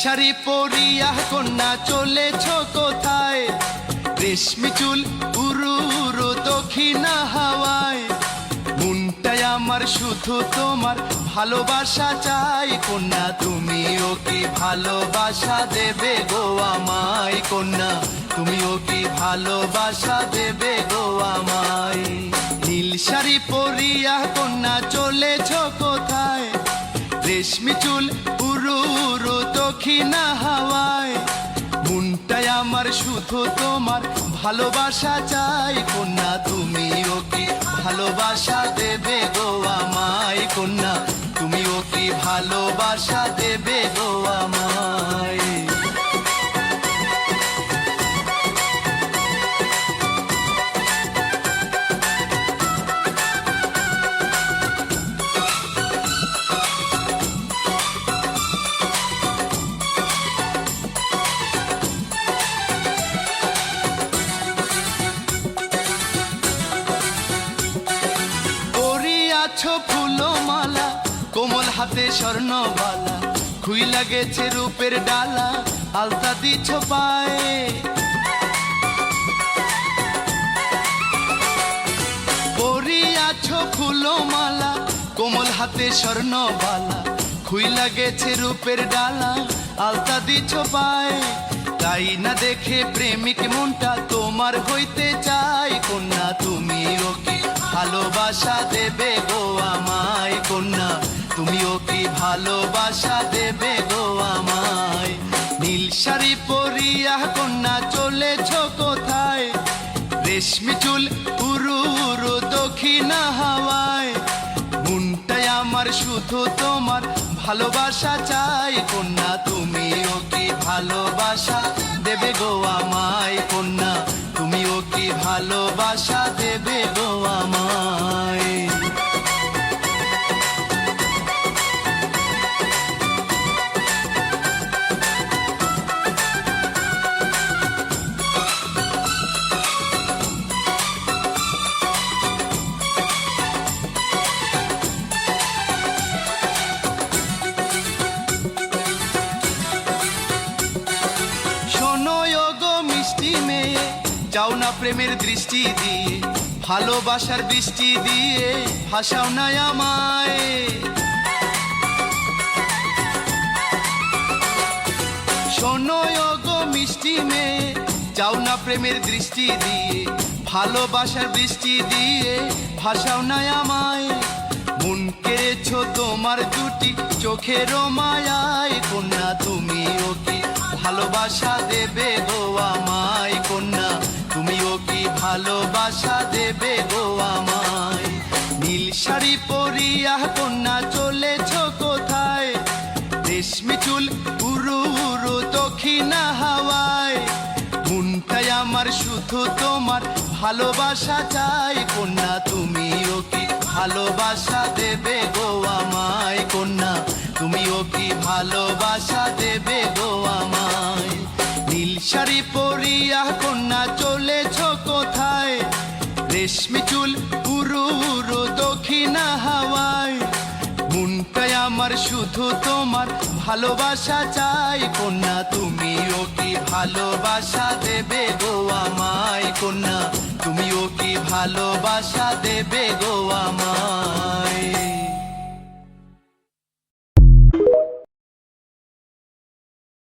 শাড়ি পরিয়া কন্যা চলেছ কোথায়? রেশমি চুল উরু উরু দক্ষিণা হাওয়ায়। মনটাই আমার শুধু তোমার ভালোবাসা চাই। কন্যা তুমিও কি ভালোবাসা দেবে গো আমায়? কন্যা তুমিও কি ভালোবাসা দেবে গো আমায়? নীল শাড়ি পরিয়া কন্যা চলেছ কোথায়? রেশমি চুল উরু উরু দক্ষিণা হাওয়ায়। মনটাই আমার শুধু তোমার ভালোবাসা চাই। কন্যা তুমিও কি ভালোবাসা দেবে গো আমায়? কন্যা তুমিও কি ভালোবাসা দেবে গো আমায়? ফুলমালা কোমল হাতে স্বর্ণবালা, খুই লাগেছে রূপের ডালা, আলতা দিছ পায়ে। পরিয়াছ ফুলমালা কোমল হাতে স্বর্ণবালা, খুই লাগেছে রূপের ডালা, আলতা দিছ পায়ে। তাই না দেখে প্রেমিক মনটা তোমার হইতে চাই। কন্যা তুমিও কি ভালোবাসা দেবে গো আমায়? কন্যা তুমিও কি ভালোবাসা দেবে গো আমায়? নীল শাড়ি পরিয়া কন্যা চলেছ কোথায়? রেশমি চুল উরু উরু দক্ষিণা হাওয়ায়। মনটাই আমার শুধু তোমার ভালোবাসা চাই। কন্যা তুমিও কি ভালোবাসা দেবে গো আমায়? কন্যা তুমিও কি ভালোবাসা দেবে গো আমায়? যাও না প্রেমের দৃষ্টি দিয়ে, ভালোবাসার বৃষ্টি দিয়ে ভাসাও না আমায়। শোনো গো মিষ্টি মেয়ে, যাও না প্রেমের দৃষ্টি দিয়ে, ভালোবাসার বৃষ্টি দিয়ে ভাসাও না আমায়। মন কেড়েছ তোমার দুটি চোখের মায়ায়। কন্যা তুমিও কি ভালোবাসা দেবে গো আমায়? কন্যা তুমিও কি ভালোবাসা দেবে গো আমায়? নীল শাড়ি পরিয়া কন্যা চলেছ কোথায়? রেশমি চুল উরু উরু দক্ষিণা হাওয়ায়। মনটাই আমার শুধু তোমার ভালোবাসা চাই। কন্যা তুমিও কি ভালোবাসা দেবে গো আমায়? কন্যা তুমিও কি ভালোবাসা দেবে গো আমায়? নীল শাড়ি পরিয়া কন্যা চলেছ কোথায়? রেশমি চুল উরু উরু দক্ষিণা হাওয়ায়। মনটাই আমার শুধু তোমার ভালোবাসা চাই। কন্যা তুমিও কি ভালোবাসা দেবে গো আমায়? কন্যা তুমিও কি ভালোবাসা